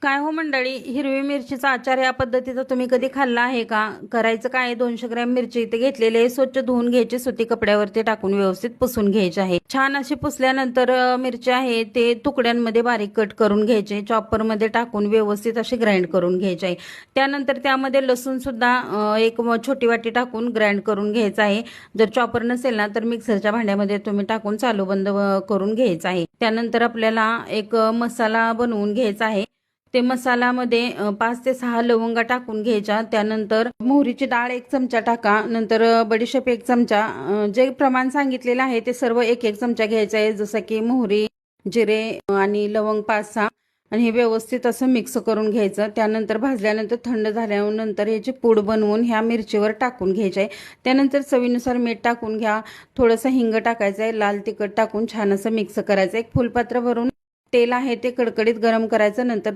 काय हो मंडळी, हिरवी मिरचीचा आचार या पद्धतीचा तुम्ही कधी खाल्ला आहे का? करायचं काय, 200 ग्रॅम मिरची इथे घेतलेली आहे. स्वच्छ धुवून घ्यायची, सुती कपड्यावरती टाकून व्यवस्थित पुसून घ्यायची आहे. छान अशी पुसल्यानंतर मिरची आहे ते तुकड्यांमध्ये बारीक कट करून घ्यायचे. चॉपरमध्ये टाकून व्यवस्थित अशी ग्राइंड करून घ्यायची आहे. त्यानंतर त्यामध्ये लसूण सुद्धा एक छोटी वाटी टाकून ग्राइंड करून घ्यायचं आहे. जर चॉपर नसेल ना तर मिक्सरच्या भांड्यामध्ये तुम्ही टाकून चालू बंद करून घ्यायचं आहे. त्यानंतर आपल्याला एक मसाला बनवून घ्यायचा आहे. ते मसाल्यामध्ये 5 ते 6 लवंगा टाकून घ्यायच्या. त्यानंतर मोहरीची डाळ 1 चमचा टाका. नंतर बडीशेप 1 चमचा. जे प्रमाण सांगितलेलं आहे ते सर्व 1-1 चमचा घ्यायचं आहे. जसं की मोहरी, जिरे आणि लवंग 5-6 आणि हे व्यवस्थित असं मिक्स करून घ्यायचं. त्यानंतर भाजल्यानंतर थंड झाल्यानंतर ह्याची पूड बनवून ह्या मिरचीवर टाकून घ्यायची आहे. त्यानंतर चवीनुसार मीठ टाकून घ्या. थोडंसं हिंग टाकायचं आहे. लाल तिखट टाकून छान असं मिक्स करायचं. एक फुलपात्र भरून तेल आहे ते कडकडीत गरम करायचं. नंतर